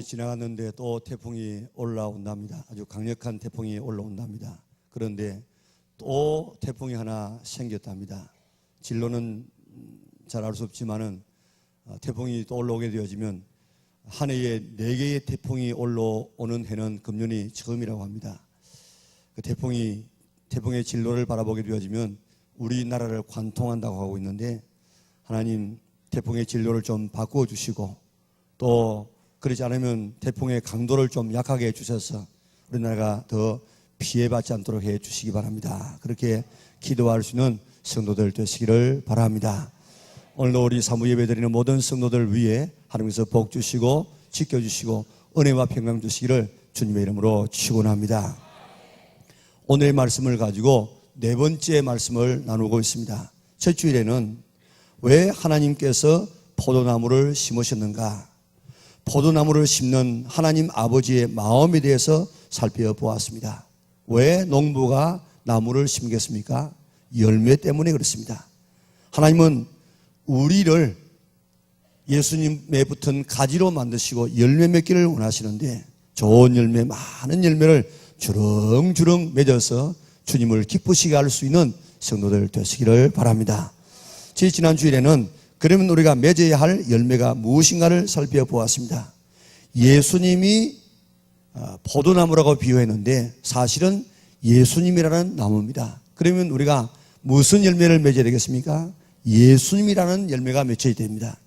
태풍이 지나갔는데 또 태풍이 올라온답니다. 아주 강력한 태풍이 올라온답니다. 그런데 또 태풍이 하나 생겼답니다. 진로는 잘 알 수 없지만은 태풍이 또 올라오게 되어지면 한 해에 4개의 태풍이 올라오는 해는 금년이 처음이라고 합니다. 그 태풍의 진로를 바라보게 되어지면 우리나라를 관통한다고 하고 있는데, 하나님 태풍의 진로를 좀 바꾸어 주시고, 또 그렇지 않으면 태풍의 강도를 좀 약하게 해주셔서 우리나라가 더 피해받지 않도록 해주시기 바랍니다. 그렇게 기도할 수 있는 성도들 되시기를 바랍니다. 오늘도 우리 사무 예배 드리는 모든 성도들 위해 하나님께서 복 주시고 지켜주시고 은혜와 평강 주시기를 주님의 이름으로 축원합니다. 오늘의 말씀을 가지고 4번째 말씀을 나누고 있습니다. 첫 주일에는 왜 하나님께서 포도나무를 심으셨는가, 포도나무를 심는 하나님 아버지의 마음에 대해서 살펴보았습니다. 왜 농부가 나무를 심겠습니까? 열매 때문에 그렇습니다. 하나님은 우리를 예수님에 붙은 가지로 만드시고 열매 맺기를 원하시는데, 좋은 열매, 많은 열매를 주렁주렁 맺어서 주님을 기쁘시게 할 수 있는 성도들 되시기를 바랍니다. 지난 주일에는 그러면 우리가 맺어야 할 열매가 무엇인가를 살펴보았습니다. 예수님이 포도나무라고 비유했는데 사실은 예수님이라는 나무입니다. 그러면 우리가 무슨 열매를 맺어야 되겠습니까? 예수님이라는 열매가 맺혀야 됩니다.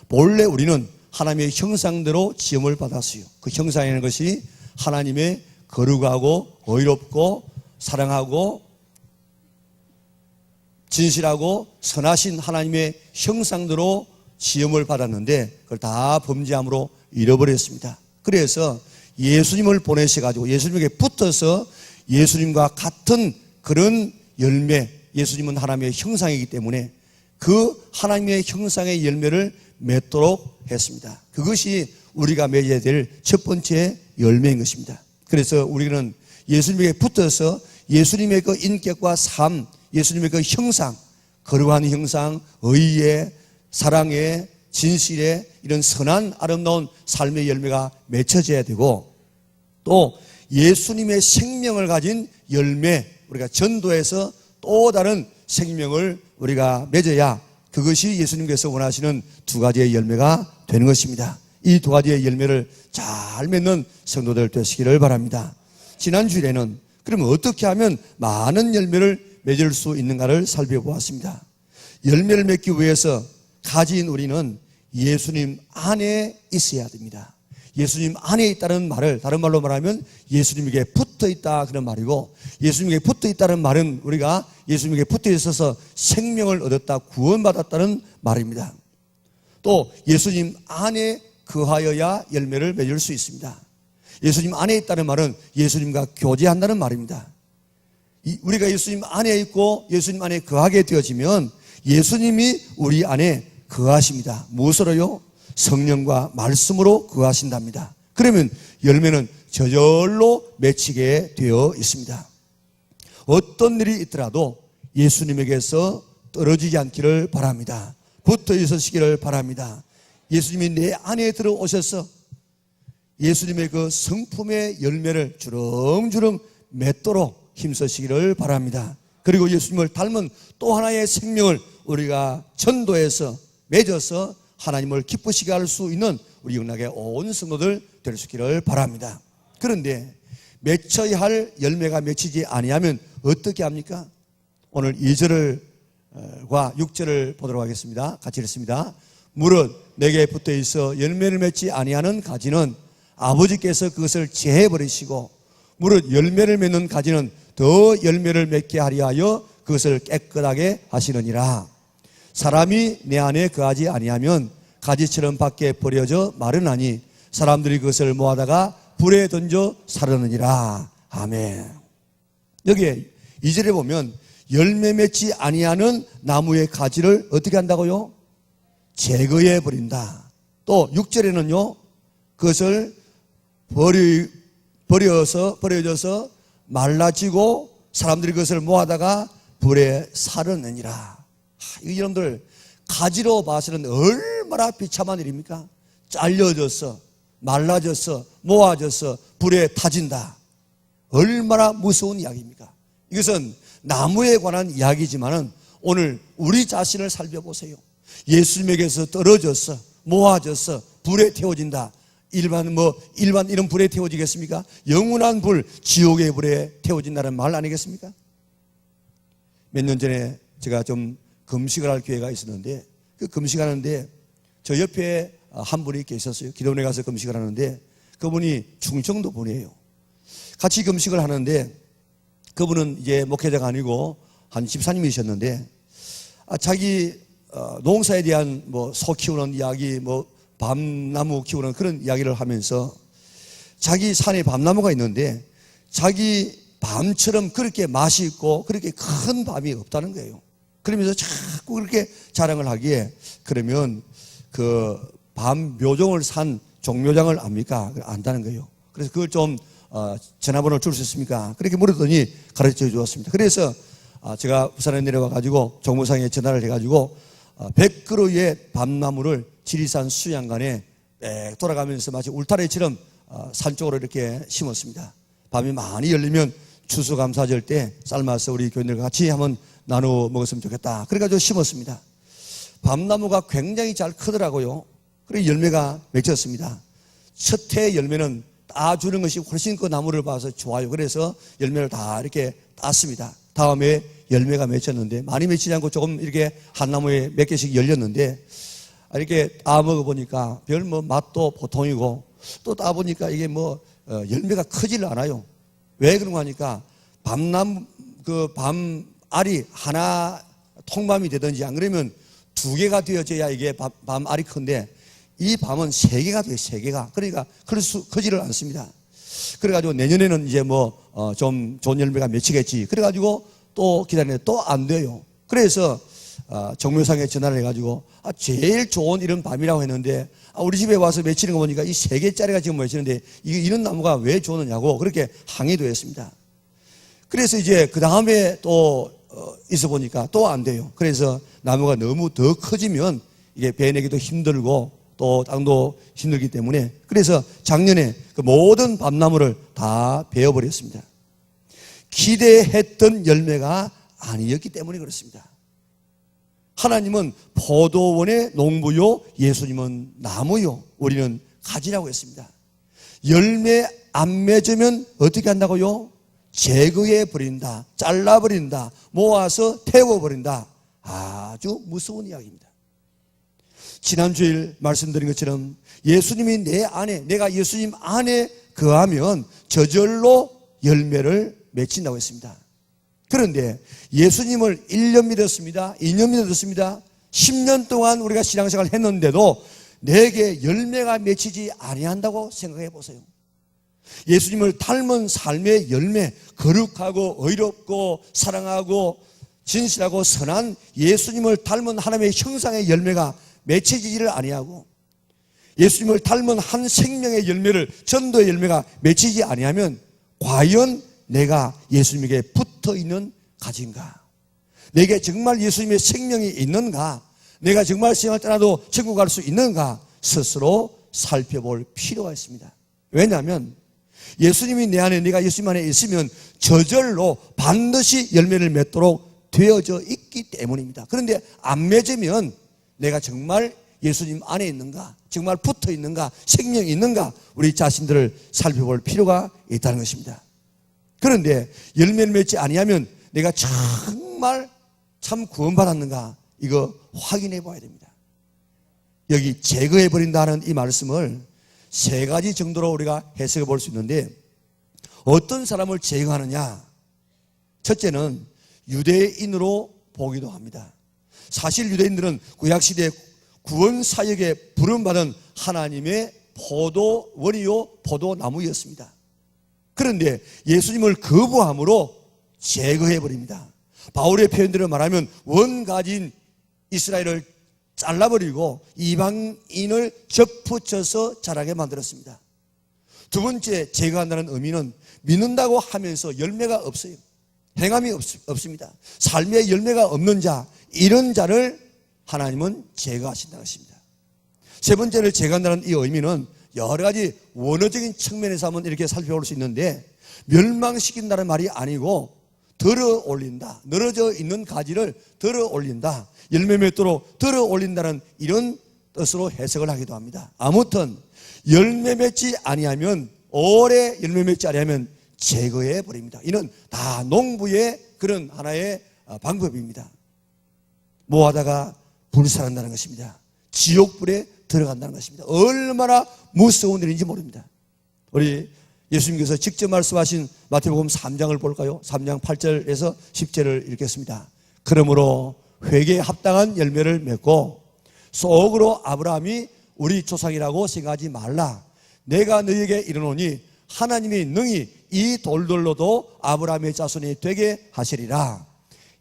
본래 우리는 하나님의 형상대로 지음을 받았어요. 그 형상이라는 것이 하나님의 거룩하고 의롭고 사랑하고 진실하고 선하신 하나님의 형상대로 지음을 받았는데 그걸 다 범죄함으로 잃어버렸습니다. 그래서 예수님을 보내셔가지고 예수님에게 붙어서 예수님과 같은 그런 열매, 예수님은 하나님의 형상이기 때문에 그 하나님의 형상의 열매를 맺도록 했습니다. 그것이 우리가 맺어야 될 첫 번째 열매인 것입니다. 그래서 우리는 예수님에게 붙어서 예수님의 그 인격과 삶, 예수님의 그 형상, 거룩한 형상, 의의, 사랑의, 진실의 이런 선한 아름다운 삶의 열매가 맺혀져야 되고, 또 예수님의 생명을 가진 열매, 우리가 전도해서 또 다른 생명을 우리가 맺어야 그것이 예수님께서 원하시는 2가지의 열매가 되는 것입니다. 이 2가지의 열매를 잘 맺는 성도들 되시기를 바랍니다. 지난 주일에는 그러면 어떻게 하면 많은 열매를 맺을 수 있는가를 살펴보았습니다. 열매를 맺기 위해서 가진 우리는 예수님 안에 있어야 됩니다. 예수님 안에 있다는 말을 다른 말로 말하면 예수님에게 붙어 있다 그런 말이고, 예수님에게 붙어 있다는 말은 우리가 예수님에게 붙어 있어서 생명을 얻었다, 구원받았다는 말입니다. 또 예수님 안에 거하여야 열매를 맺을 수 있습니다. 예수님 안에 있다는 말은 예수님과 교제한다는 말입니다. 우리가 예수님 안에 있고 예수님 안에 거하게 되어지면 예수님이 우리 안에 거하십니다. 무엇으로요? 성령과 말씀으로 거하신답니다. 그러면 열매는 저절로 맺히게 되어 있습니다. 어떤 일이 있더라도 예수님에게서 떨어지지 않기를 바랍니다. 붙어 있으시기를 바랍니다. 예수님이 내 안에 들어오셔서 예수님의 그 성품의 열매를 주렁주렁 맺도록 힘쓰시기를 바랍니다. 그리고 예수님을 닮은 또 하나의 생명을 우리가 전도해서 맺어서 하나님을 기쁘시게 할 수 있는 우리 영락의 온 성도들 될 수 있기를 바랍니다. 그런데 맺혀야 할 열매가 맺히지 아니하면 어떻게 합니까? 오늘 2절과 6절을 보도록 하겠습니다. 같이 읽습니다. 무릇 내게 붙어 있어 열매를 맺지 아니하는 가지는 아버지께서 그것을 제해버리시고, 무릇 열매를 맺는 가지는 더 열매를 맺게 하려 하여 그것을 깨끗하게 하시느니라. 사람이 내 안에 거하지 아니하면 가지처럼 밖에 버려져 마르나니 사람들이 그것을 모아다가 불에 던져 사르느니라. 아멘. 여기 2절에 보면 열매 맺지 아니하는 나무의 가지를 어떻게 한다고요? 제거해 버린다. 또 6절에는요, 그것을 버려져서 말라지고 사람들이 그것을 모아다가 불에 사르느니라. 이 여러분들 가지로 봐서는 얼마나 비참한 일입니까? 잘려져서 말라져서 모아져서 불에 타진다. 얼마나 무서운 이야기입니까? 이것은 나무에 관한 이야기지만은 오늘 우리 자신을 살펴보세요. 예수님에게서 떨어져서 모아져서 불에 태워진다. 일반 이런 불에 태워지겠습니까? 영원한 불, 지옥의 불에 태워진다는 말 아니겠습니까? 몇 년 전에 제가 좀 금식을 할 기회가 있었는데, 그 금식하는데 저 옆에 한 분이 계셨어요. 기도원에 가서 금식을 하는데 그분이 충청도 분이에요. 같이 금식을 하는데 그분은 이제 목회자가 아니고 한 집사님이셨는데 자기 농사에 대한 소 키우는 이야기, 밤나무 키우는 그런 이야기를 하면서 자기 산에 밤나무가 있는데 자기 밤처럼 그렇게 맛이 있고 그렇게 큰 밤이 없다는 거예요. 그러면서 자꾸 그렇게 자랑을 하기에, 그러면 그 밤 묘종을 산 종묘장을 압니까? 안다는 거예요. 그래서 그걸 좀 전화번호를 줄 수 있습니까? 그렇게 물었더니 가르쳐 주었습니다. 그래서 제가 부산에 내려와 가지고 정무상에 전화를 해가지고 100그루의 밤나무를 지리산 수양간에 빽 돌아가면서 마치 울타리처럼 산 쪽으로 이렇게 심었습니다. 밤이 많이 열리면 추수감사절 때 삶아서 우리 교인들과 같이 한번 나누어 먹었으면 좋겠다. 그래가지고 심었습니다. 밤나무가 굉장히 잘 크더라고요. 그리고 열매가 맺혔습니다. 첫 해 열매는 따주는 것이 훨씬 그 나무를 봐서 좋아요. 그래서 열매를 다 이렇게 땄습니다. 다음에 열매가 맺혔는데, 많이 맺히지 않고 조금 이렇게 한 나무에 몇 개씩 열렸는데, 이렇게 따 먹어보니까 별 맛도 보통이고, 또 따보니까 이게 열매가 크지를 않아요. 왜 그런가 하니까 밤나무, 밤알이 하나 통밤이 되든지 안 그러면 2개가 되어져야 이게 밤알이 큰데, 이 밤은 3개가 돼요, 3개가. 그러니까 크지를 않습니다. 그래가지고 내년에는 이제 좀 좋은 열매가 맺히겠지. 그래가지고 또 기다리는데 또 안 돼요. 그래서 정묘상에 전화를 해가지고 제일 좋은 이런 밤이라고 했는데 우리 집에 와서 맺히는 거 보니까 이 3개짜리가 지금 맺히는데 이런 나무가 왜 좋느냐고 그렇게 항의도 했습니다. 그래서 이제 그 다음에 또 있어 보니까 또 안 돼요. 그래서 나무가 너무 더 커지면 이게 베내기도 힘들고 또 땅도 힘들기 때문에, 그래서 작년에 그 모든 밤나무를 다 베어버렸습니다. 기대했던 열매가 아니었기 때문에 그렇습니다. 하나님은 포도원의 농부요, 예수님은 나무요, 우리는 가지라고 했습니다. 열매 안 맺으면 어떻게 한다고요? 제거해 버린다, 잘라버린다, 모아서 태워버린다. 아주 무서운 이야기입니다. 지난주일 말씀드린 것처럼 예수님이 내 안에, 내가 예수님 안에 거하면 저절로 열매를 맺힌다고 했습니다. 그런데 예수님을 1년 믿었습니다. 2년 믿었습니다. 10년 동안 우리가 신앙생활을 했는데도 내게 열매가 맺히지 아니한다고 생각해 보세요. 예수님을 닮은 삶의 열매, 거룩하고 의롭고 사랑하고 진실하고 선한 예수님을 닮은 하나님의 형상의 열매가 맺히지를 아니하고, 예수님을 닮은 한 생명의 열매를, 전도의 열매가 맺히지 아니하면 과연 내가 예수님에게 붙어있는 가지인가? 내게 정말 예수님의 생명이 있는가? 내가 정말 세상을 떠나도 천국 갈 수 있는가? 스스로 살펴볼 필요가 있습니다. 왜냐하면 예수님이 내 안에, 내가 예수님 안에 있으면 저절로 반드시 열매를 맺도록 되어져 있기 때문입니다. 그런데 안 맺으면 내가 정말 예수님 안에 있는가, 정말 붙어 있는가, 생명이 있는가, 우리 자신들을 살펴볼 필요가 있다는 것입니다. 그런데 열매를 맺지 아니하면 내가 정말 참 구원받았는가, 이거 확인해 봐야 됩니다. 여기 제거해 버린다는 이 말씀을 3가지 정도로 우리가 해석해 볼 수 있는데, 어떤 사람을 제거하느냐? 첫째는 유대인으로 보기도 합니다. 사실 유대인들은 구약시대 구원사역에 부름받은 하나님의 포도원이요, 포도나무였습니다. 그런데 예수님을 거부함으로 제거해버립니다. 바울의 표현대로 말하면 원가진 이스라엘을 잘라버리고 이방인을 접붙여서 자라게 만들었습니다. 두 번째, 제거한다는 의미는 믿는다고 하면서 열매가 없어요. 행함이 없습니다. 삶의 열매가 없는 자, 이런 자를 하나님은 제거하신다는 것입니다. 세 번째를 제거한다는 이 의미는 여러 가지 원어적인 측면에서 한번 이렇게 살펴볼 수 있는데, 멸망시킨다는 말이 아니고 들어 올린다, 늘어져 있는 가지를 들어 올린다, 열매 맺도록 들어 올린다는 이런 뜻으로 해석을 하기도 합니다. 아무튼 열매 맺지 아니하면, 오래 열매 맺지 아니하면 제거해 버립니다. 이는 다 농부의 그런 하나의 방법입니다. 뭐하다가 불살한다는 것입니다. 지옥불에 들어간다는 것입니다. 얼마나 무서운 일인지 모릅니다. 우리 예수님께서 직접 말씀하신 마태복음 3장을 볼까요? 3장 8절에서 10절을 읽겠습니다. 그러므로 회개에 합당한 열매를 맺고 속으로 아브라함이 우리 조상이라고 생각하지 말라. 내가 너희에게 이르노니 하나님이 능히 이 돌들로도 아브라함의 자손이 되게 하시리라.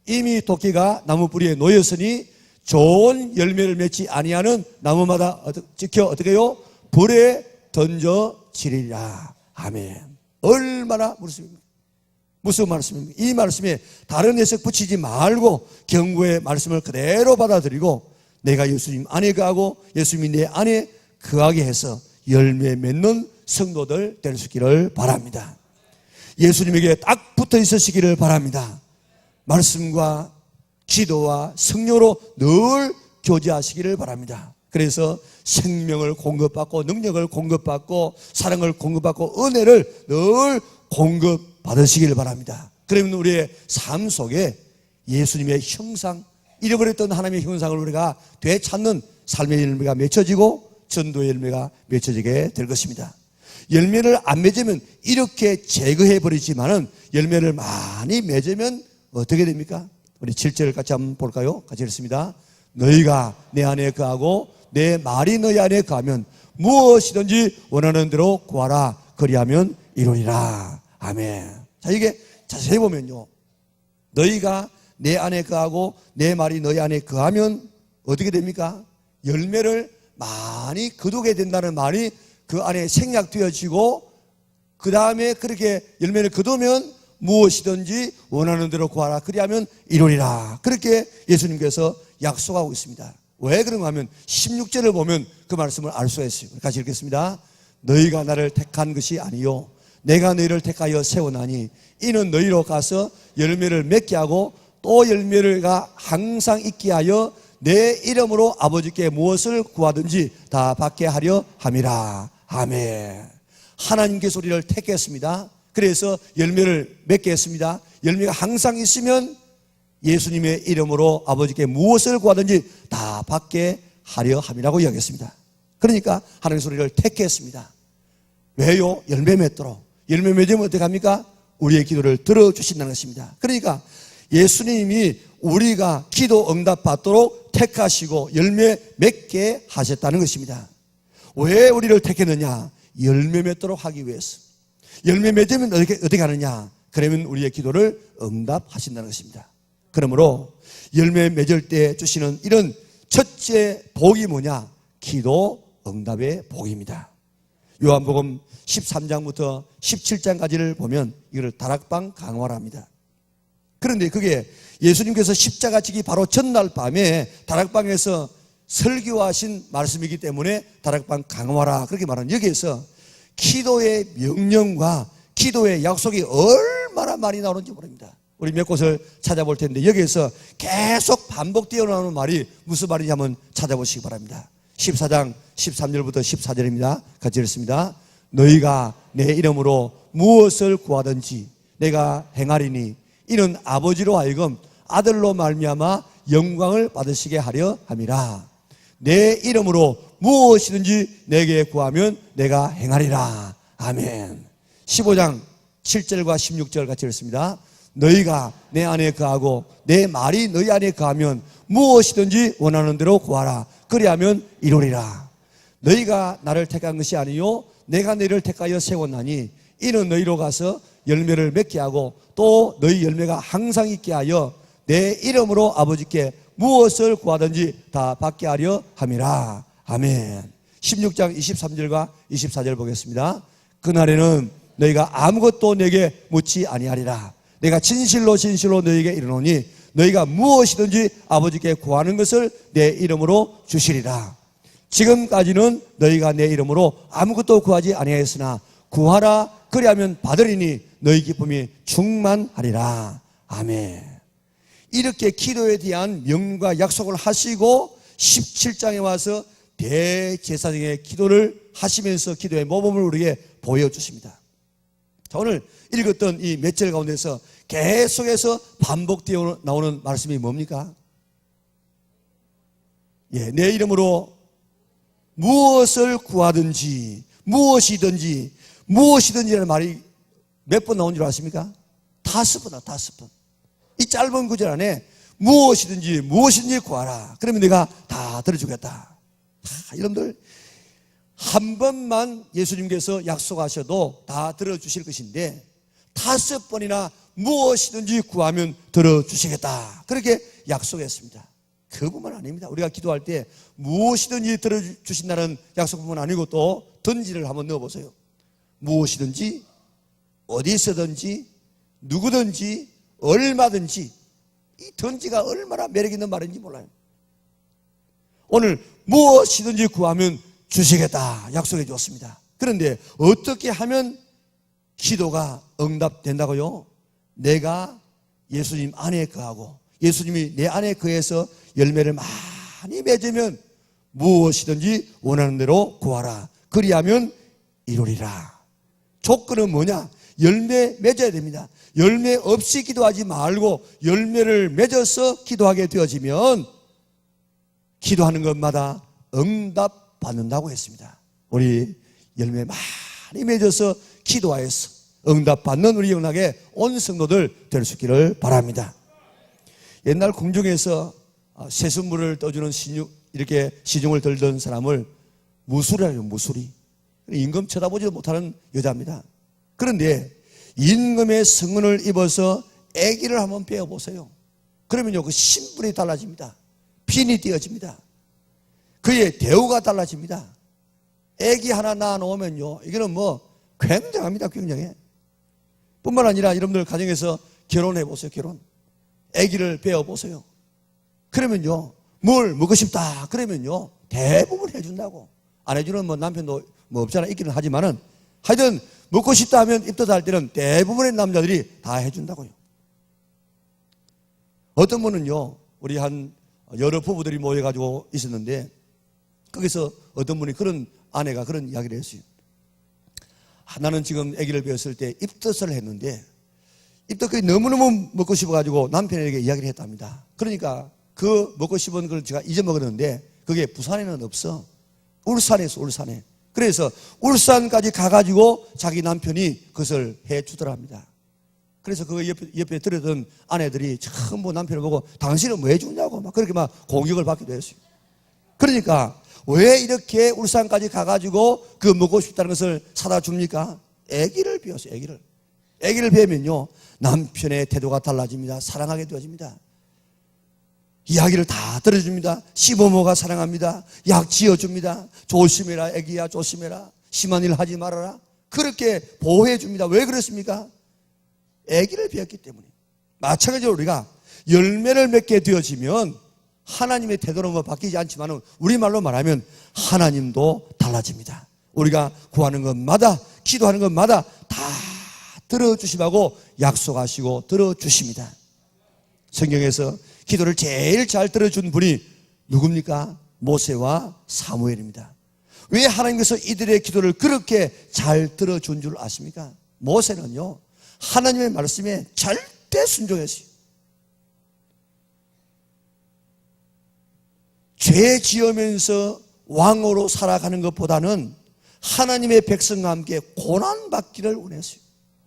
이미 도끼가 나무 뿌리에 놓였으니 좋은 열매를 맺지 아니하는 나무마다 지켜 어떻게 해요? 불에 던져지리라. 아멘. 얼마나 무슨 말씀입니까? 이 말씀에 다른 해석 붙이지 말고 경고의 말씀을 그대로 받아들이고, 내가 예수님 안에 거하고 예수님이 내 안에 거하게 해서 열매 맺는 성도들 될 수 있기를 바랍니다. 예수님에게 딱 붙어 있으시기를 바랍니다. 말씀과 기도와 성령으로 늘 교제하시기를 바랍니다. 그래서 생명을 공급받고 능력을 공급받고 사랑을 공급받고 은혜를 늘 공급받으시기를 바랍니다. 그러면 우리의 삶 속에 예수님의 형상, 잃어버렸던 하나님의 형상을 우리가 되찾는 삶의 열매가 맺혀지고 전도의 열매가 맺혀지게 될 것입니다. 열매를 안 맺으면 이렇게 제거해 버리지만은 열매를 많이 맺으면 어떻게 됩니까? 우리 7절 같이 한번 볼까요? 같이 읽습니다. 너희가 내 안에 거하고 내 말이 너희 안에 거하면 무엇이든지 원하는 대로 구하라. 그리하면 이루리라. 아멘. 자, 이게 자세히 보면요, 너희가 내 안에 거하고 내 말이 너희 안에 거하면 어떻게 됩니까? 열매를 많이 거두게 된다는 말이 그 안에 생략되어지고, 그 다음에 그렇게 열매를 거두면 무엇이든지 원하는 대로 구하라. 그리하면 이루리라. 그렇게 예수님께서 약속하고 있습니다. 왜 그런가 하면 16절을 보면 그 말씀을 알 수가 있어요. 같이 읽겠습니다. 너희가 나를 택한 것이 아니요 내가 너희를 택하여 세워나니 이는 너희로 가서 열매를 맺게 하고 또 열매가 항상 있게 하여 내 이름으로 아버지께 무엇을 구하든지 다 받게 하려 함이라. 아멘. 하나님께서 우리를 택했습니다. 그래서 열매를 맺게 했습니다. 열매가 항상 있으면 예수님의 이름으로 아버지께 무엇을 구하든지 다 받게 하려 함이라고 이야기했습니다. 그러니까 하나님께서 우리를 택했습니다. 왜요? 열매 맺도록. 열매 맺으면 어떻게 합니까? 우리의 기도를 들어주신다는 것입니다. 그러니까 예수님이 우리가 기도 응답 받도록 택하시고 열매 맺게 하셨다는 것입니다. 왜 우리를 택했느냐? 열매 맺도록 하기 위해서. 열매 맺으면 어떻게 하느냐? 그러면 우리의 기도를 응답하신다는 것입니다. 그러므로 열매 맺을 때 주시는 이런 첫째 복이 뭐냐? 기도 응답의 복입니다. 요한복음 13장부터 17장까지를 보면 이걸 다락방 강화랍니다. 그런데 그게 예수님께서 십자가 지기 바로 전날 밤에 다락방에서 설교하신 말씀이기 때문에 다락방 강화라 그렇게 말하는, 여기에서 기도의 명령과 기도의 약속이 얼마나 많이 나오는지 모릅니다. 우리 몇 곳을 찾아볼 텐데 여기에서 계속 반복되어 나오는 말이 무슨 말인지 한번 찾아보시기 바랍니다. 14장 13절부터 14절입니다. 같이 읽습니다. 너희가 내 이름으로 무엇을 구하든지 내가 행하리니 이는 아버지로 하여금 아들로 말미암아 영광을 받으시게 하려 함이라. 내 이름으로 무엇이든지 내게 구하면 내가 행하리라. 아멘. 15장 7절과 16절 같이 읽습니다. 너희가 내 안에 거하고 내 말이 너희 안에 거하면 무엇이든지 원하는 대로 구하라. 그리하면 이루리라. 너희가 나를 택한 것이 아니요 내가 너희를 택하여 세웠나니 이는 너희로 가서 열매를 맺게 하고 또 너희 열매가 항상 있게 하여 내 이름으로 아버지께 무엇을 구하든지 다 받게 하려 함이라. 아멘. 16장 23절과 24절 보겠습니다. 그날에는 너희가 아무것도 내게 묻지 아니하리라. 내가 진실로 진실로 너희에게 이르노니 너희가 무엇이든지 아버지께 구하는 것을 내 이름으로 주시리라. 지금까지는 너희가 내 이름으로 아무것도 구하지 아니하였으나 구하라 그리하면 받으리니 너희 기쁨이 충만하리라. 아멘. 이렇게 기도에 대한 명과 약속을 하시고 17장에 와서 대제사장의 기도를 하시면서 기도의 모범을 우리에게 보여주십니다. 자, 오늘 읽었던 이 몇 절 가운데서 계속해서 반복되어 나오는 말씀이 뭡니까? 예, 내 이름으로 무엇을 구하든지 무엇이든지라는 말이 몇 번 나온 줄 아십니까? 5번, 5번. 이 짧은 구절 안에 무엇이든지 구하라. 그러면 내가 다 들어주겠다. 여러분들 한 번만 예수님께서 약속하셔도 다 들어주실 것인데 5번이나 무엇이든지 구하면 들어주시겠다. 그렇게 약속했습니다. 그뿐만 아닙니다. 우리가 기도할 때 무엇이든지 들어주신다는 약속뿐만 아니고 또 던지를 한번 넣어보세요. 무엇이든지 어디서든지 누구든지 얼마든지. 이 던지가 얼마나 매력 있는 말인지 몰라요. 오늘 무엇이든지 구하면 주시겠다 약속해 주었습니다. 그런데 어떻게 하면 기도가 응답된다고요? 내가 예수님 안에 거하고 예수님이 내 안에 거해서 열매를 많이 맺으면 무엇이든지 원하는 대로 구하라. 그리하면 이루리라. 조건은 뭐냐? 열매 맺어야 됩니다. 열매 없이 기도하지 말고 열매를 맺어서 기도하게 되어지면 기도하는 것마다 응답받는다고 했습니다. 우리 열매 많이 맺어서 기도하여서 응답받는 우리 영락의 온 성도들 될 수 있기를 바랍니다. 옛날 궁중에서 새순물을 떠주는 이렇게 시중을 들던 사람을 무술이라고, 무술이. 임금 쳐다보지도 못하는 여자입니다. 그런데 임금의 성은을 입어서 아기를 한번 빼어보세요. 그러면요, 그 신분이 달라집니다. 핀이 띄어집니다. 그의 대우가 달라집니다. 아기 하나 낳아놓으면요, 이거는 뭐 굉장합니다. 굉장해. 뿐만 아니라 여러분들 가정에서 결혼해보세요. 결혼. 아기를 빼어보세요. 그러면요, 뭘 먹고 싶다 그러면요 대부분 해준다고. 안 해주는 뭐 남편도 뭐 없잖아. 있기는 하지만은 하여튼 먹고 싶다 하면 입덧할 때는 대부분의 남자들이 다 해준다고요. 어떤 분은요, 우리 한 여러 부부들이 모여가지고 있었는데 거기서 어떤 분이 그런 아내가 그런 이야기를 했어요. 나는 지금 아기를 배웠을 때 입덧을 했는데 입덧이 너무너무 먹고 싶어가지고 남편에게 이야기를 했답니다. 그러니까 그 먹고 싶은 걸 제가 잊어먹었는데 그게 부산에는 없어. 울산에 있어. 울산에. 그래서 울산까지 가가지고 자기 남편이 그것을 해주더랍니다. 그래서 그 옆에 들었던 아내들이 전부 남편을 보고 당신은 뭐 해주냐고 막 그렇게 막 공격을 받기도 했어요. 그러니까 왜 이렇게 울산까지 가가지고 그 먹고 싶다는 것을 사다 줍니까? 아기를 비웠어요. 아기를 비우면요 남편의 태도가 달라집니다. 사랑하게 되어집니다. 이야기를 다 들어줍니다. 시부모가 사랑합니다. 약 지어줍니다. 조심해라 애기야, 조심해라. 심한 일 하지 말아라. 그렇게 보호해 줍니다. 왜 그렇습니까? 애기를 비웠기 때문에. 마찬가지로 우리가 열매를 맺게 되어지면 하나님의 태도는 뭐 바뀌지 않지만 우리말로 말하면 하나님도 달라집니다. 우리가 구하는 것마다 기도하는 것마다 다 들어주시라고 약속하시고 들어주십니다. 성경에서 기도를 제일 잘 들어준 분이 누굽니까? 모세와 사무엘입니다. 왜 하나님께서 이들의 기도를 그렇게 잘 들어준 줄 아십니까? 모세는요 하나님의 말씀에 절대 순종했어요. 죄 지으면서 왕으로 살아가는 것보다는 하나님의 백성과 함께 고난받기를 원했어요.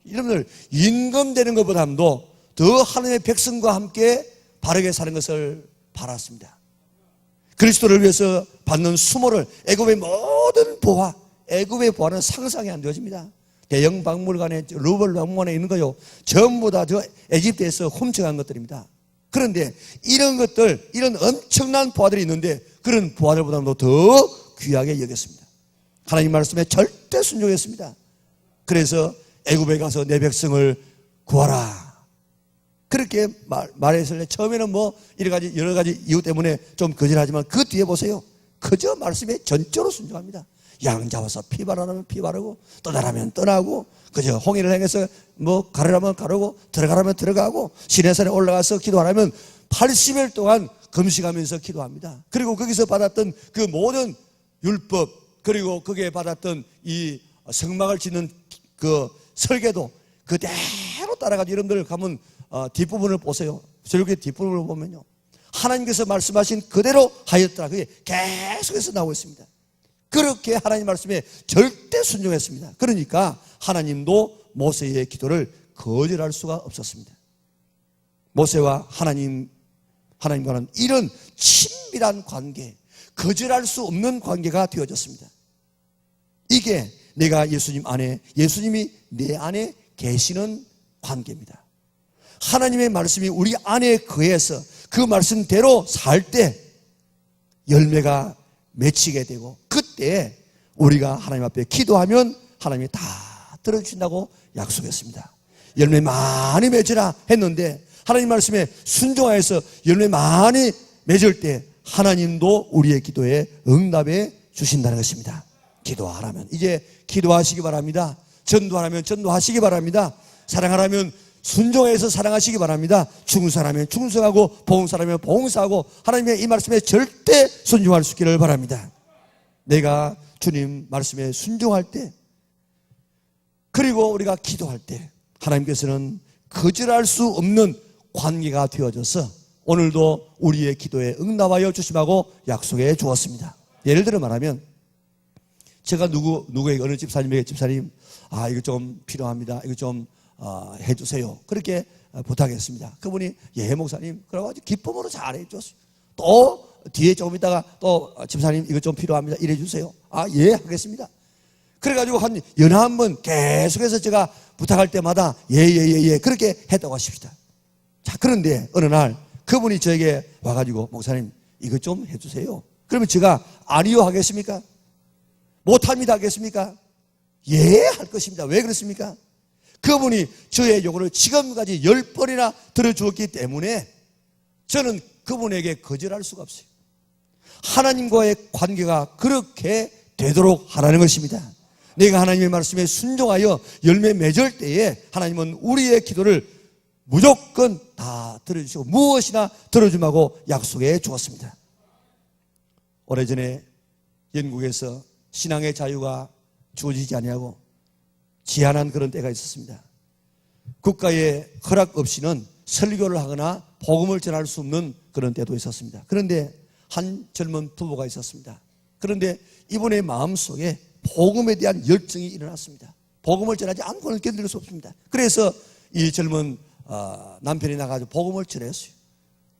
여러분들 임금되는 것보다도 더 하나님의 백성과 함께 바르게 사는 것을 바랐습니다. 그리스도를 위해서 받는 수모를 애굽의 모든 보화, 애굽의 보화는 상상이 안 되어집니다. 대형 박물관에 루블 박물관에 있는 거요 전부 다 저 에집트에서 훔쳐간 것들입니다. 그런데 이런 것들, 이런 엄청난 보화들이 있는데 그런 보화들보다도 더 귀하게 여겼습니다. 하나님 말씀에 절대 순종했습니다. 그래서 애굽에 가서 내 백성을 구하라 그렇게 말했을 때 처음에는 뭐 여러 가지 이유 때문에 좀 거절하지만 그 뒤에 보세요. 그저 말씀에 전적으로 순종합니다. 양 잡아서 피 바르라면 피 바르고 떠나라면 떠나고 그저 홍해를 행해서 뭐 가르라면 가르고 들어가라면 들어가고 시내산에 올라가서 기도하라면 80일 동안 금식하면서 기도합니다. 그리고 거기서 받았던 그 모든 율법 그리고 거기에 받았던 이 성막을 짓는 그 설계도 그대로 따라가지고 여러분들 가면 뒷부분을 보세요. 절기 뒷부분을 보면요, 하나님께서 말씀하신 그대로 하였더라. 그게 계속해서 나오고 있습니다. 그렇게 하나님 말씀에 절대 순종했습니다. 그러니까 하나님도 모세의 기도를 거절할 수가 없었습니다. 모세와 하나님과는 이런 친밀한 관계, 거절할 수 없는 관계가 되어졌습니다. 이게 내가 예수님 안에, 예수님이 내 안에 계시는 관계입니다. 하나님의 말씀이 우리 안에 거해서 그 말씀대로 살 때 열매가 맺히게 되고, 그때 우리가 하나님 앞에 기도하면 하나님이 다 들어주신다고 약속했습니다. 열매 많이 맺으라 했는데 하나님 말씀에 순종하여서 열매 많이 맺을 때 하나님도 우리의 기도에 응답해 주신다는 것입니다. 기도하라면 이제 기도하시기 바랍니다. 전도하라면 전도하시기 바랍니다. 사랑하라면 순종해서 사랑하시기 바랍니다. 충성하면 충성하고 봉사하면 봉사하고 하나님의 이 말씀에 절대 순종할 수 있기를 바랍니다. 내가 주님 말씀에 순종할 때, 그리고 우리가 기도할 때 하나님께서는 거절할 수 없는 관계가 되어져서 오늘도 우리의 기도에 응답하여 주심하고 약속해 주었습니다. 예를 들어 말하면 제가 누구에게 어느 집사님에게 집사님 이거 좀 필요합니다. 이거 좀 해주세요. 그렇게 부탁했습니다. 그분이 예 목사님 그러고 아주 기쁨으로 잘 해줬어요. 또 뒤에 조금 있다가 또 집사님 이거 좀 필요합니다. 이래 주세요. 예 하겠습니다. 그래가지고 한 연하 한 번 계속해서 제가 부탁할 때마다 예 그렇게 했다고 하십시다. 자, 그런데 어느 날 그분이 저에게 와가지고 목사님 이거 좀 해주세요. 그러면 제가 아니요 하겠습니까? 못합니다 하겠습니까? 예 할 것입니다. 왜 그렇습니까? 그분이 저의 요구를 지금까지 10번이나 들어주었기 때문에 저는 그분에게 거절할 수가 없어요. 하나님과의 관계가 그렇게 되도록 하라는 것입니다. 내가 하나님의 말씀에 순종하여 열매 맺을 때에 하나님은 우리의 기도를 무조건 다 들어주시고 무엇이나 들어주마고 약속해 주었습니다. 오래전에 영국에서 신앙의 자유가 주어지지 아니하고 제한한 그런 때가 있었습니다. 국가의 허락 없이는 설교를 하거나 복음을 전할 수 없는 그런 때도 있었습니다. 그런데 한 젊은 부부가 있었습니다. 그런데 이분의 마음속에 복음에 대한 열정이 일어났습니다. 복음을 전하지 않고는 견딜 수 없습니다. 그래서 이 젊은 남편이 나가서 복음을 전했어요.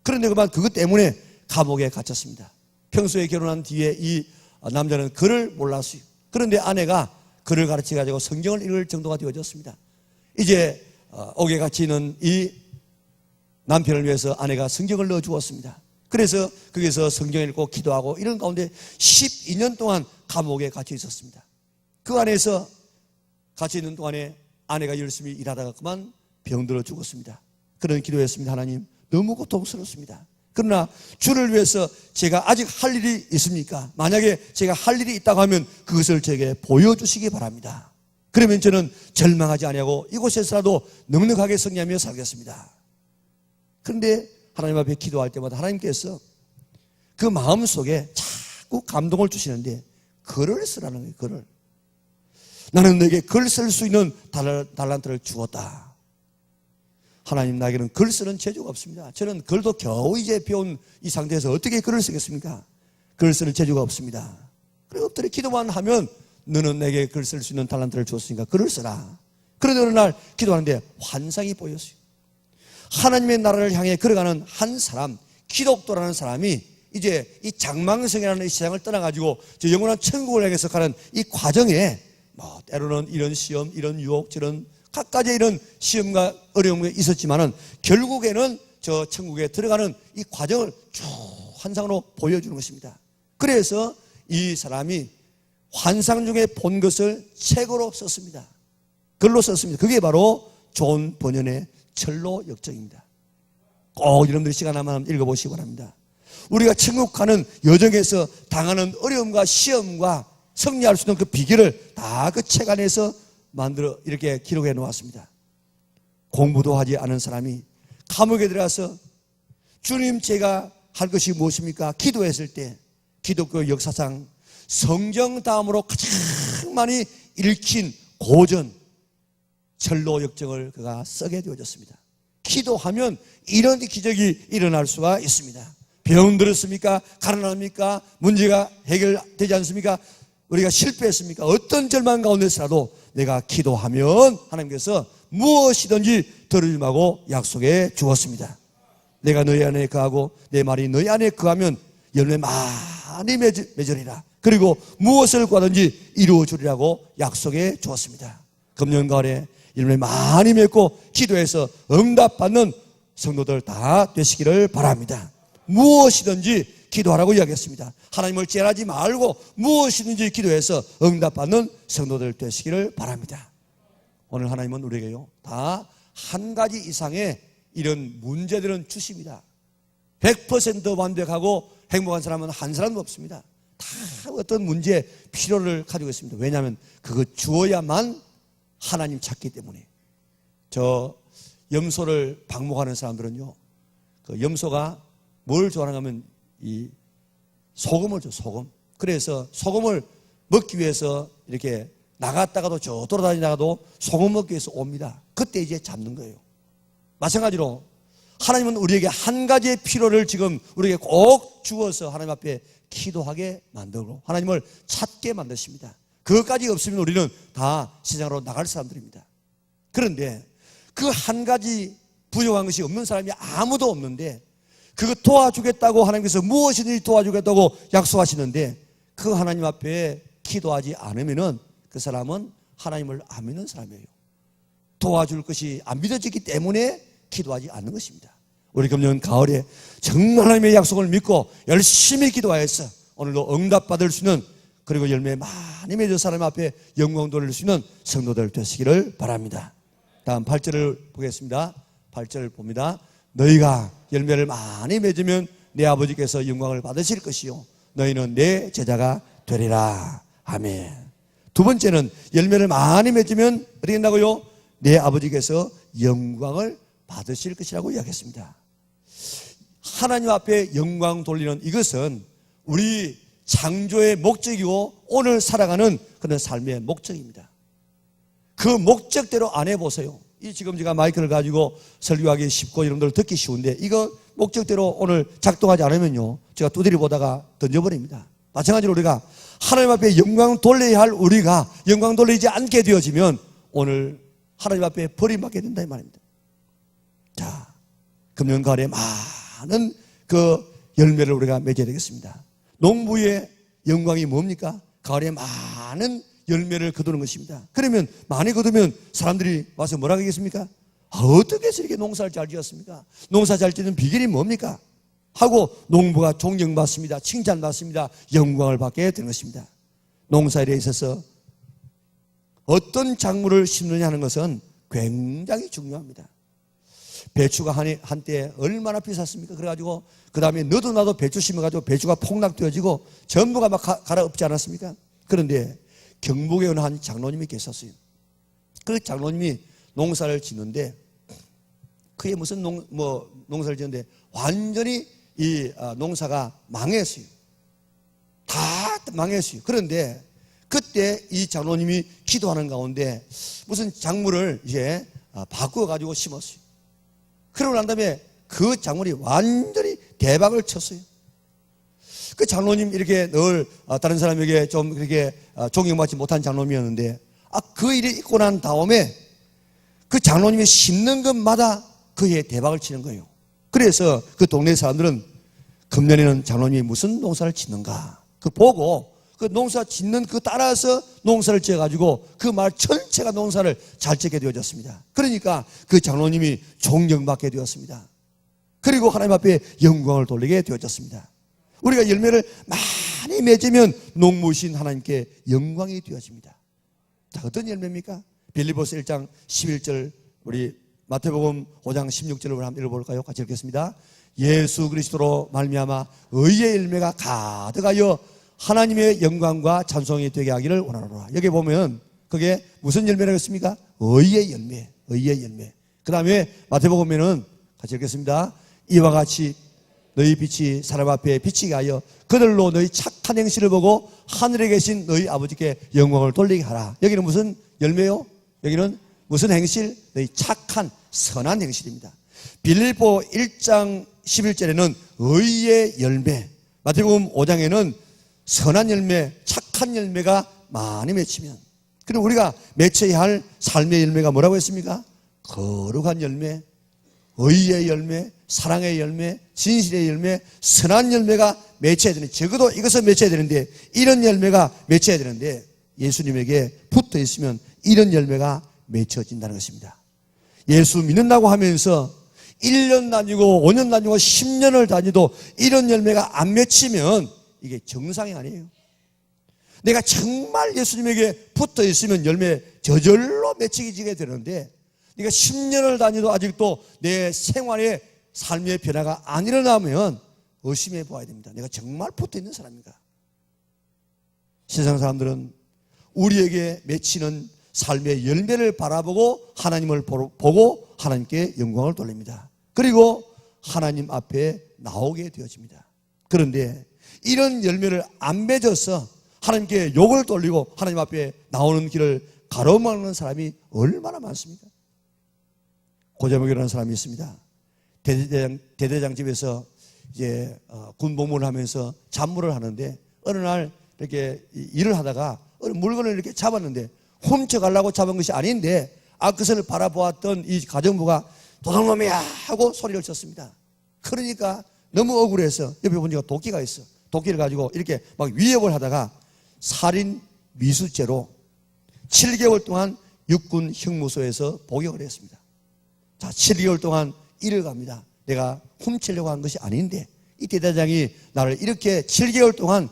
그런데 그것 때문에 감옥에 갇혔습니다. 평소에 결혼한 뒤에 이 남자는 글을 몰랐어요. 그런데 아내가 글을 가르쳐가지고 성경을 읽을 정도가 되어졌습니다. 이제 옥에 갇히는 이 남편을 위해서 아내가 성경을 넣어주었습니다. 그래서 거기서 성경 읽고 기도하고 이런 가운데 12년 동안 감옥에 갇혀 있었습니다. 그 안에서 갇혀 있는 동안에 아내가 열심히 일하다가 그만 병들어 죽었습니다. 그런 기도했습니다. 하나님 너무 고통스럽습니다. 그러나 주를 위해서 제가 아직 할 일이 있습니까? 만약에 제가 할 일이 있다고 하면 그것을 제게 보여주시기 바랍니다. 그러면 저는 절망하지 아니하고 이곳에서라도 넉넉하게 승리하며 살겠습니다. 그런데 하나님 앞에 기도할 때마다 하나님께서 그 마음속에 자꾸 감동을 주시는데 글을 쓰라는 거예요. 글을. 나는 너에게 글 쓸 수 있는 달란트를 주었다. 하나님 나에게는 글 쓰는 재주가 없습니다. 저는 글도 겨우 이제 배운 이 상태에서 어떻게 글을 쓰겠습니까? 글 쓰는 재주가 없습니다. 그리고 엎드려 기도만 하면 너는 내게 글 쓸 수 있는 달란트를 주었으니까 글을 써라. 그런데 어느 날 기도하는데 환상이 보였어요. 하나님의 나라를 향해 걸어가는 한 사람, 기독도라는 사람이 이제 이 장망성이라는 이 세상을 떠나가지고 저 영원한 천국을 향해서 가는 이 과정에 때로는 이런 시험, 이런 유혹, 저런 각가지 이런 시험과 어려움이 있었지만은 결국에는 저 천국에 들어가는 이 과정을 쭉 환상으로 보여주는 것입니다. 그래서 이 사람이 환상 중에 본 것을 책으로 썼습니다. 글로 썼습니다. 그게 바로 존 번연의 철로 역정입니다. 꼭 여러분들이 시간 나면 읽어보시기 바랍니다. 우리가 천국 가는 여정에서 당하는 어려움과 시험과 승리할 수 있는 그 비결을 다 그 책 안에서 만들어 이렇게 기록해 놓았습니다. 공부도 하지 않은 사람이 감옥에 들어가서 주님, 제가 할 것이 무엇입니까? 기도했을 때 기독교 역사상 성경 다음으로 가장 많이 읽힌 고전 절로 역정을 그가 쓰게 되어졌습니다. 기도하면 이런 기적이 일어날 수가 있습니다. 병 들었습니까? 가난합니까? 문제가 해결되지 않습니까? 우리가 실패했습니까? 어떤 절망 가운데서라도 내가 기도하면 하나님께서 무엇이든지 들어주마고 약속해 주었습니다. 내가 너희 안에 거하고 내 말이 너희 안에 거하면 열매 많이 맺으리라. 그리고 무엇을 구하든지 이루어 주리라고 약속해 주었습니다. 금년 가을에 열매 많이 맺고 기도해서 응답받는 성도들 다 되시기를 바랍니다. 무엇이든지 기도하라고 이야기했습니다. 하나님을 째라지 말고 무엇이든지 기도해서 응답받는 성도들 되시기를 바랍니다. 오늘 하나님은 우리에게요, 다 한 가지 이상의 이런 문제들은 주십니다. 100% 완벽하고 행복한 사람은 한 사람도 없습니다. 다 어떤 문제, 필요를 가지고 있습니다. 왜냐하면 그거 주어야만 하나님 찾기 때문에. 저 염소를 방목하는 사람들은요, 그 염소가 뭘 좋아하냐면 이 소금을 줘, 소금. 그래서 소금을 먹기 위해서 이렇게 나갔다가도 저 돌아다니다가도 소금 먹기 위해서 옵니다. 그때 이제 잡는 거예요. 마찬가지로 하나님은 우리에게 한 가지의 필요를 지금 우리에게 꼭 주어서 하나님 앞에 기도하게 만들고 하나님을 찾게 만드십니다. 그것까지 없으면 우리는 다 세상으로 나갈 사람들입니다. 그런데 그 한 가지 부족한 것이 없는 사람이 아무도 없는데 그거 도와주겠다고 하나님께서 무엇이든지 도와주겠다고 약속하시는데 그 하나님 앞에 기도하지 않으면은 그 사람은 하나님을 안 믿는 사람이에요. 도와줄 것이 안 믿어지기 때문에 기도하지 않는 것입니다. 우리 금년 가을에 정말 하나님의 약속을 믿고 열심히 기도하여서 오늘도 응답받을 수 있는, 그리고 열매 많이 맺은 사람 앞에 영광 돌릴 수 있는 성도들 되시기를 바랍니다. 다음 8절을 보겠습니다. 8절을 봅니다. 너희가 열매를 많이 맺으면 내 아버지께서 영광을 받으실 것이요 너희는 내 제자가 되리라. 아멘. 두 번째는 열매를 많이 맺으면 어떻게 된다고요? 내 아버지께서 영광을 받으실 것이라고 이야기했습니다. 하나님 앞에 영광 돌리는 이것은 우리 창조의 목적이고 오늘 살아가는 그런 삶의 목적입니다. 그 목적대로 안 해보세요. 이 지금 제가 마이크를 가지고 설교하기 쉽고 여러분들 듣기 쉬운데 이거 목적대로 오늘 작동하지 않으면요 제가 두드려 보다가 던져버립니다. 마찬가지로 우리가 하나님 앞에 영광 돌려야 할 우리가 영광 돌리지 않게 되어지면 오늘 하나님 앞에 버림받게 된다 이 말입니다. 자, 금년 가을에 많은 그 열매를 우리가 맺어야 되겠습니다. 농부의 영광이 뭡니까? 가을에 많은 열매를 거두는 것입니다. 그러면 많이 거두면 사람들이 와서 뭐라고 하겠습니까? 어떻게 해서 이렇게 농사를 잘 지었습니까? 농사 잘 짓는 비결이 뭡니까? 하고 농부가 존경받습니다. 칭찬받습니다. 영광을 받게 되는 것입니다. 농사일에 있어서 어떤 작물을 심느냐 하는 것은 굉장히 중요합니다. 배추가 한때 얼마나 비쌌습니까? 그래가지고 그 다음에 너도 나도 배추 심어가지고 배추가 폭락되어지고 전부가 막 갈아엎지 않았습니까? 그런데 경북에 어느 한 장로님이 계셨어요. 그 장로님이 농사를 짓는데 그게 무슨 농사를 짓는데 완전히 이 농사가 망했어요. 다 망했어요. 그런데 그때 이 장로님이 기도하는 가운데 무슨 작물을 이제 바꾸어가지고 심었어요. 그러고 난 다음에 그 작물이 완전히 대박을 쳤어요. 그 장로님 이렇게 늘 다른 사람에게 좀 그렇게 존경받지 못한 장로님이었는데 그 일이 있고 난 다음에 그 장로님이 심는 것마다 그에 대박을 치는 거예요. 그래서 그 동네 사람들은 금년에는 장로님이 무슨 농사를 짓는가 그 보고 그 농사 짓는 그 따라서 농사를 지어가지고 그 마을 전체가 농사를 잘 짓게 되어졌습니다. 그러니까 그 장로님이 존경받게 되었습니다. 그리고 하나님 앞에 영광을 돌리게 되어졌습니다. 우리가 열매를 많이 맺으면 농부신 하나님께 영광이 되어집니다. 자, 어떤 열매입니까? 빌립보서 1장 11절 우리 마태복음 5장 16절을 한번 읽어볼까요? 같이 읽겠습니다. 예수 그리스도로 말미암아 의의 열매가 가득하여 하나님의 영광과 찬송이 되게 하기를 원하노라. 여기 보면 그게 무슨 열매라고 했습니까? 의의 열매, 의의 열매. 그 다음에 마태복음 보면은 같이 읽겠습니다. 이와 같이 너희 빛이 사람 앞에 비치게 하여 그들로 너희 착한 행실을 보고 하늘에 계신 너희 아버지께 영광을 돌리게 하라. 여기는 무슨 열매요? 여기는 무슨 행실? 너희 착한 선한 행실입니다. 빌립보 1장 11절에는 의의 열매, 마태복음 5장에는 선한 열매, 착한 열매가 많이 맺히면, 그리고 우리가 맺혀야 할 삶의 열매가 뭐라고 했습니까? 거룩한 열매, 의의 열매, 사랑의 열매, 진실의 열매, 선한 열매가 맺혀야 되는데, 적어도 이것을 맺혀야 되는데, 이런 열매가 맺혀야 되는데 예수님에게 붙어 있으면 이런 열매가 맺혀진다는 것입니다. 예수 믿는다고 하면서 1년 다니고 5년 다니고 10년을 다니도 이런 열매가 안 맺히면 이게 정상이 아니에요. 내가 정말 예수님에게 붙어 있으면 열매 저절로 맺히게 되는데, 네가 10년을 다니도 아직도 내 생활에 삶의 변화가 안 일어나면 의심해 보아야 됩니다. 내가 정말 붙어 있는 사람인가? 세상 사람들은 우리에게 맺히는 삶의 열매를 바라보고 하나님을 보고 하나님께 영광을 돌립니다. 그리고 하나님 앞에 나오게 되어집니다. 그런데 이런 열매를 안 맺어서 하나님께 욕을 돌리고 하나님 앞에 나오는 길을 가로막는 사람이 얼마나 많습니까? 고자목이라는 사람이 있습니다. 대대장 집에서 이제 군복무를 하면서 잡무를 하는데, 어느 날 이렇게 일을 하다가 어느 물건을 이렇게 잡았는데, 훔쳐가려고 잡은 것이 아닌데 그것을 바라보았던 이 가정부가 도둑놈이야 하고 소리를 쳤습니다. 그러니까 너무 억울해서 옆에 보니까 도끼가 있어. 도끼를 가지고 이렇게 막 위협을 하다가 살인 미수죄로 7개월 동안 육군 형무소에서 복역을 했습니다. 자, 7개월 동안 일을 갑니다. 내가 훔치려고 한 것이 아닌데 이 대대장이 나를 이렇게 7개월 동안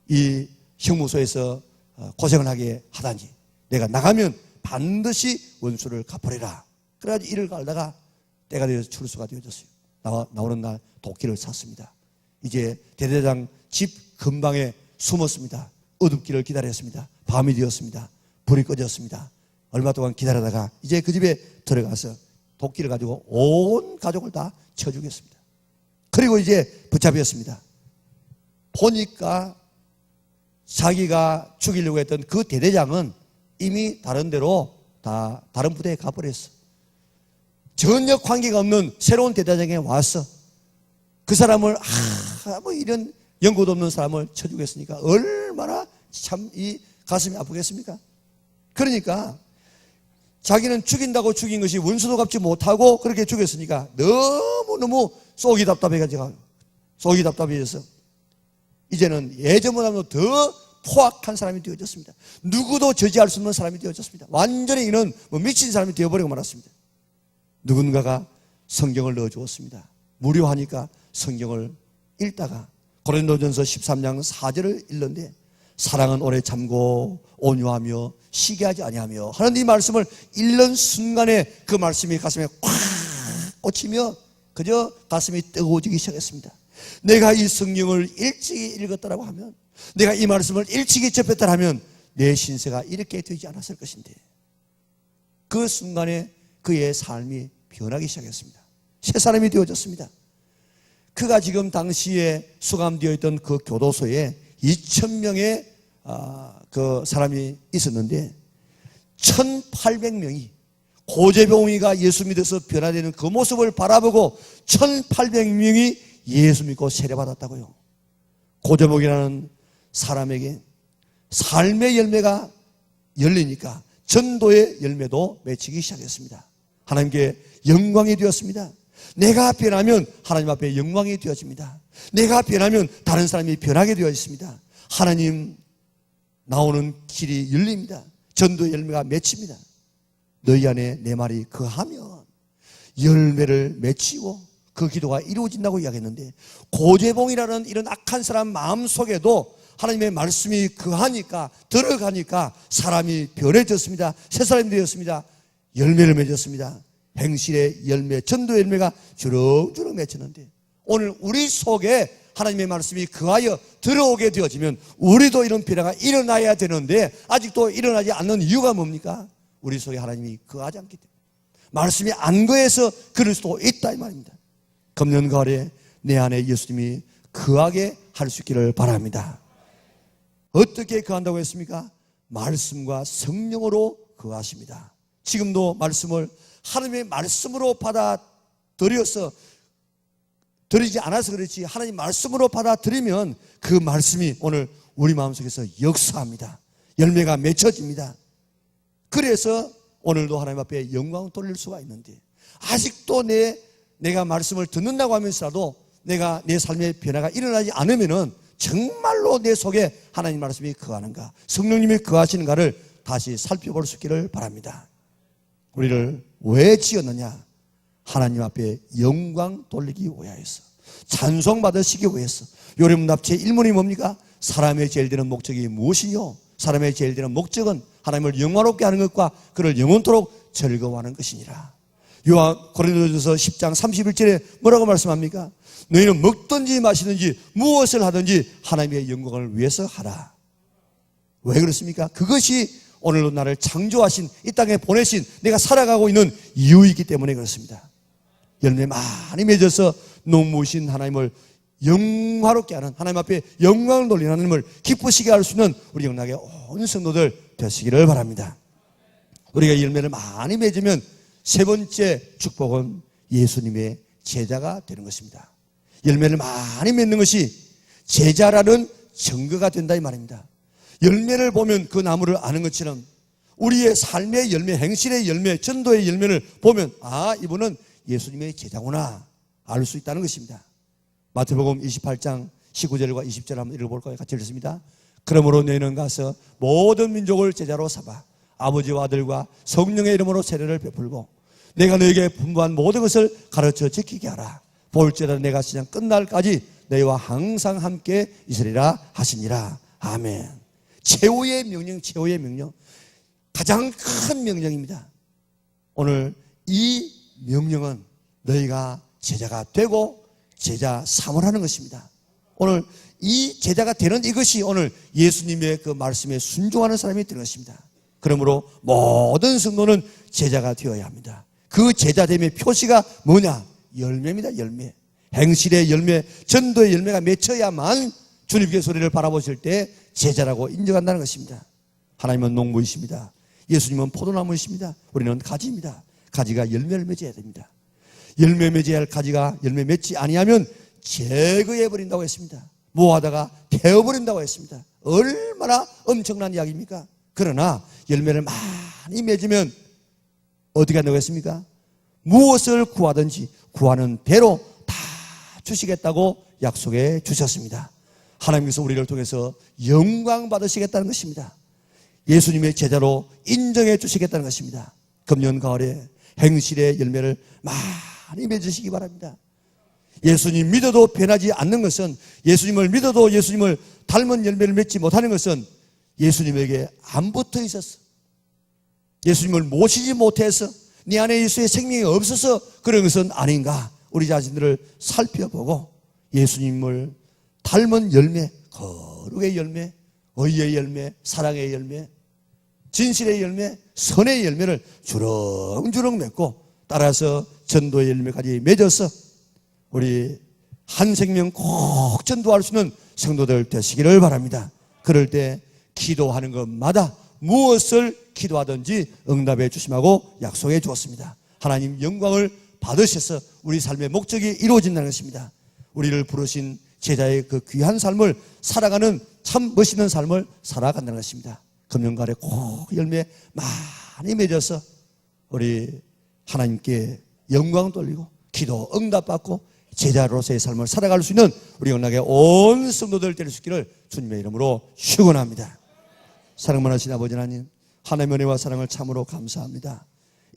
이 형무소에서 고생을 하게 하다니 내가 나가면 반드시 원수를 갚으리라. 그래가지고 일을 갈다가 때가 되어서 출소가 되어졌어요. 나오는 날 도끼를 샀습니다. 이제 대대장 집 근방에 숨었습니다. 어둡기를 기다렸습니다. 밤이 되었습니다. 불이 꺼졌습니다. 얼마 동안 기다리다가 이제 그 집에 들어가서 도끼를 가지고 온 가족을 다 쳐 죽였습니다. 그리고 이제 붙잡혔습니다. 보니까 자기가 죽이려고 했던 그 대대장은 이미 다른 데로 다른 부대에 가버렸어. 전혀 관계가 없는 새로운 대대장에 와서 그 사람을 뭐 이런 연고도 없는 사람을 쳐 죽였으니까 얼마나 참 이 가슴이 아프겠습니까? 그러니까 자기는 죽인다고 죽인 것이 원수도 갚지 못하고 그렇게 죽였으니까 너무너무 속이 답답해가지고 속이 답답해져서 이제는 예전보다도 더 포악한 사람이 되어졌습니다. 누구도 저지할 수 없는 사람이 되어졌습니다. 완전히 이는 미친 사람이 되어버리고 말았습니다. 누군가가 성경을 넣어주었습니다. 무료하니까 성경을 읽다가 고린도전서 13장 4절을 읽는데, 사랑은 오래 참고 온유하며 시기하지 아니하며 하는 이 말씀을 읽는 순간에 그 말씀이 가슴에 꽉 꽂히며 그저 가슴이 뜨거워지기 시작했습니다. 내가 이 성경을 일찍이 읽었다라고 하면, 내가 이 말씀을 일찍이 접했다 하면 내 신세가 이렇게 되지 않았을 것인데, 그 순간에 그의 삶이 변하기 시작했습니다. 새 사람이 되어졌습니다. 그가 지금 당시에 수감되어 있던 그 교도소에 2,000명의 그 사람이 있었는데 1,800명이 고재봉이가 예수 믿어서 변화되는 그 모습을 바라보고 1,800명이 예수 믿고 세례받았다고요. 고재봉이라는 사람에게 삶의 열매가 열리니까 전도의 열매도 맺히기 시작했습니다. 하나님께 영광이 되었습니다. 내가 변하면 하나님 앞에 영광이 되어집니다. 내가 변하면 다른 사람이 변하게 되어 있습니다. 하나님 나오는 길이 열립니다. 전도의 열매가 맺힙니다. 너희 안에 내 말이 거하면 열매를 맺히고 그 기도가 이루어진다고 이야기했는데, 고재봉이라는 이런 악한 사람 마음속에도 하나님의 말씀이 거하니까, 들어가니까 사람이 변해졌습니다. 새 사람이 되었습니다. 열매를 맺었습니다. 행실의 열매, 전도의 열매가 주렁주렁 맺혔는데 오늘 우리 속에 하나님의 말씀이 거하여 들어오게 되어지면 우리도 이런 변화가 일어나야 되는데 아직도 일어나지 않는 이유가 뭡니까? 우리 속에 하나님이 거하지 않기 때문에. 말씀이 안 거해서 그럴 수도 있다 이 말입니다. 금년 가을에 내 안에 예수님이 거하게 할 수 있기를 바랍니다. 어떻게 거한다고 했습니까? 말씀과 성령으로 거하십니다. 지금도 말씀을 하나님의 말씀으로 받아들여서 드리지 않아서 그렇지 하나님 말씀으로 받아들이면 그 말씀이 오늘 우리 마음속에서 역사합니다. 열매가 맺혀집니다. 그래서 오늘도 하나님 앞에 영광을 돌릴 수가 있는데 아직도 내가 말씀을 듣는다고 하면서라도 내가 내 삶의 변화가 일어나지 않으면은 정말로 내 속에 하나님 말씀이 거하는가, 성령님이 거하시는가를 다시 살펴볼 수 있기를 바랍니다. 우리를 왜 지었느냐? 하나님 앞에 영광 돌리기 위하여서, 찬송받으시기 위해서. 요리문답 제1문이 뭡니까? 사람의 제일 되는 목적이 무엇이요? 사람의 제일 되는 목적은 하나님을 영화롭게 하는 것과 그를 영원토록 즐거워하는 것이니라. 고린도전서 10장 31절에 뭐라고 말씀합니까? 너희는 먹든지 마시든지 무엇을 하든지 하나님의 영광을 위해서 하라. 왜 그렇습니까? 그것이 오늘도 나를 창조하신, 이 땅에 보내신, 내가 살아가고 있는 이유이기 때문에 그렇습니다. 열매 많이 맺어서 농부신 하나님을 영화롭게 하는, 하나님 앞에 영광을 돌리는 하나님을 기쁘시게 할 수 있는 우리 영락의 온 성도들 되시기를 바랍니다. 우리가 열매를 많이 맺으면 세 번째 축복은 예수님의 제자가 되는 것입니다. 열매를 많이 맺는 것이 제자라는 증거가 된다 이 말입니다. 열매를 보면 그 나무를 아는 것처럼 우리의 삶의 열매, 행실의 열매, 전도의 열매를 보면 아, 이분은 예수님의 제자구나 알 수 있다는 것입니다. 마태복음 28장 19절과 20절 한번 읽어볼까요? 같이 읽습니다. 그러므로 너희는 가서 모든 민족을 제자로 삼아 아버지와 아들과 성령의 이름으로 세례를 베풀고 내가 너에게 분부한 모든 것을 가르쳐 지키게 하라. 볼지라도 내가 세상 끝날까지 너희와 항상 함께 있으리라 하시니라. 아멘. 최후의 명령, 최후의 명령, 가장 큰 명령입니다. 오늘 이 명령은 너희가 제자가 되고 제자 삼으라는 것입니다. 오늘 이 제자가 되는 이것이 오늘 예수님의 그 말씀에 순종하는 사람이 되는 것입니다. 그러므로 모든 성도는 제자가 되어야 합니다. 그 제자됨의 표시가 뭐냐? 열매입니다. 열매. 행실의 열매, 전도의 열매가 맺혀야만 주님께 소리를 바라보실 때 제자라고 인정한다는 것입니다. 하나님은 농부이십니다. 예수님은 포도나무이십니다. 우리는 가지입니다. 가지가 열매를 맺어야 됩니다. 열매 맺어야 할 가지가 열매 맺지 아니하면 제거해버린다고 했습니다. 모아다가 태워버린다고 했습니다. 얼마나 엄청난 이야기입니까? 그러나 열매를 많이 맺으면 어떻게 한다고 했습니까? 무엇을 구하든지 구하는 대로 다 주시겠다고 약속해 주셨습니다. 하나님께서 우리를 통해서 영광 받으시겠다는 것입니다. 예수님의 제자로 인정해 주시겠다는 것입니다. 금년 가을에 행실의 열매를 많이 맺으시기 바랍니다. 예수님 믿어도 변하지 않는 것은, 예수님을 믿어도 예수님을 닮은 열매를 맺지 못하는 것은 예수님에게 안 붙어 있었어. 예수님을 모시지 못해서, 네 안에 예수의 생명이 없어서 그런 것은 아닌가. 우리 자신들을 살펴보고 예수님을 닮은 열매, 거룩의 열매, 의의 열매, 사랑의 열매, 진실의 열매, 선의 열매를 주렁주렁 맺고 따라서 전도의 열매까지 맺어서 우리 한 생명 꼭 전도할 수 있는 성도들 되시기를 바랍니다. 그럴 때 기도하는 것마다 무엇을 기도하든지 응답해 주심하고 약속해 주었습니다. 하나님 영광을 받으셔서 우리 삶의 목적이 이루어진다는 것입니다. 우리를 부르신 제자의 그 귀한 삶을 살아가는 참 멋있는 삶을 살아간다는 것입니다. 금년가을에 꼭 열매 많이 맺어서 우리 하나님께 영광 돌리고 기도 응답받고 제자로서의 삶을 살아갈 수 있는 우리 영락의 온 성도들 될 수 있기를 주님의 이름으로 축원합니다. 사랑 많으신 아버지 하나님, 하나님의 은혜와 사랑을 참으로 감사합니다.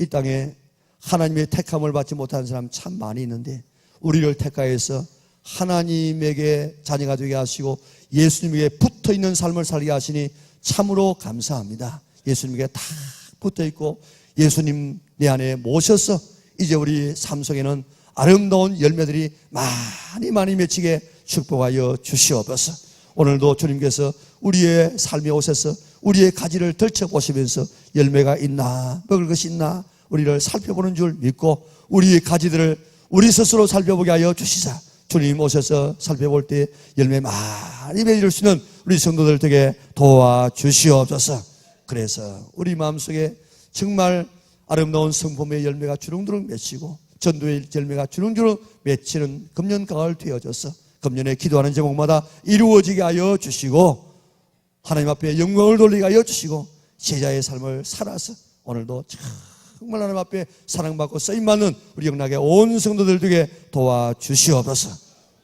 이 땅에 하나님의 택함을 받지 못한 사람 참 많이 있는데 우리를 택하여서 하나님에게 자녀가 되게 하시고 예수님에게 붙어있는 삶을 살게 하시니 참으로 감사합니다. 예수님에게 다 붙어있고 예수님 내 안에 모셔서 이제 우리 삶 속에는 아름다운 열매들이 많이 많이 맺히게 축복하여 주시옵소서. 오늘도 주님께서 우리의 삶에 오셔서 우리의 가지를 들춰보시면서 열매가 있나 먹을 것이 있나 우리를 살펴보는 줄 믿고 우리의 가지들을 우리 스스로 살펴보게 하여 주시자. 주님 오셔서 살펴볼 때 열매 많이 맺을 수 있는 우리 성도들 되게 도와주시옵소서. 그래서 우리 마음속에 정말 아름다운 성품의 열매가 주렁주렁 맺히고 전도의 열매가 주렁주렁 맺히는 금년 가을 되어져서 금년에 기도하는 제목마다 이루어지게 하여 주시고 하나님 앞에 영광을 돌리게 하여 주시고 제자의 삶을 살아서 오늘도 정말 하나님 앞에 사랑받고 쓰임받는 우리 영락의 온 성도들 되게 도와주시옵소서.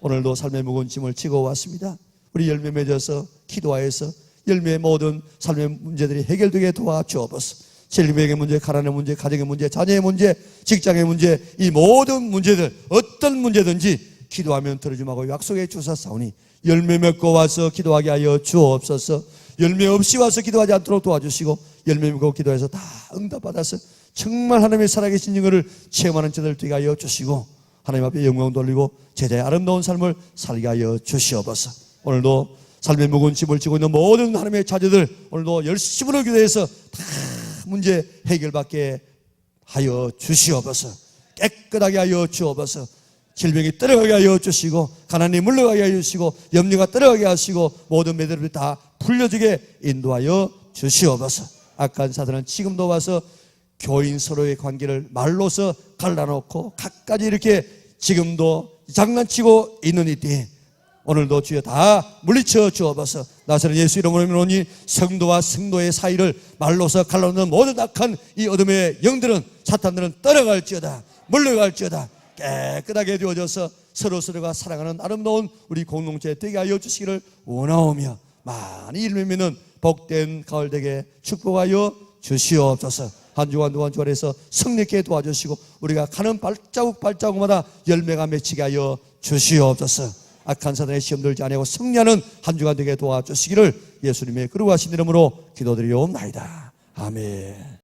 오늘도 삶의 무거운 짐을 지고 왔습니다. 우리 열매 맺어서 기도하여서 열매의 모든 삶의 문제들이 해결되게 도와주옵소서. 질병의 문제, 가난의 문제, 가정의 문제, 자녀의 문제, 직장의 문제, 이 모든 문제들 어떤 문제든지 기도하면 들어줌하고 약속해 주셨사오니 열매 맺고 와서 기도하게 하여 주옵소서. 열매 없이 와서 기도하지 않도록 도와주시고 열매 맺고 기도해서 다 응답받아서 정말 하나님의 살아계신 증거를 체험하는 자들 되게 하여 주시고 하나님 앞에 영광 돌리고 제자의 아름다운 삶을 살게 하여 주시옵소서. 오늘도 삶의 무거운 짐을 지고 있는 모든 하나님의 자녀들 오늘도 열심으로 기도해서 다 문제 해결받게 하여 주시옵소서. 깨끗하게 하여 주옵소서. 질병이 떨어가게 하여 주시고 가난이 물러가게 하여 주시고 염려가 떨어가게 하시고 모든 매들을 다 풀려지게 인도하여 주시옵소서. 악한 사단은 지금도 와서 교인 서로의 관계를 말로서 갈라놓고 각가지 이렇게 지금도 장난치고 있는 이때에 오늘도 주여 다 물리쳐 주옵소서. 나사렛 예수 이름으로 명하노니 성도와 성도의 사이를 말로서 갈라놓는 모든 악한 이 어둠의 영들은 사탄들은 떨어갈지어다 물러갈지어다 깨끗하게 되어져서 서로서로가 사랑하는 아름다운 우리 공동체 되게 하여 주시기를 원하오며 많이 일매미는 복된 가을 되게 축복하여 주시옵소서. 한 주간 두 주간에서 성립케 도와주시고 우리가 가는 발자국마다 열매가 맺히게 하여 주시옵소서. 악한 사단의 시험 들지 아니하고 승리하는 한 주간 되게 도와주시기를 예수님의 거룩하신 이름으로 기도드리옵나이다. 아멘.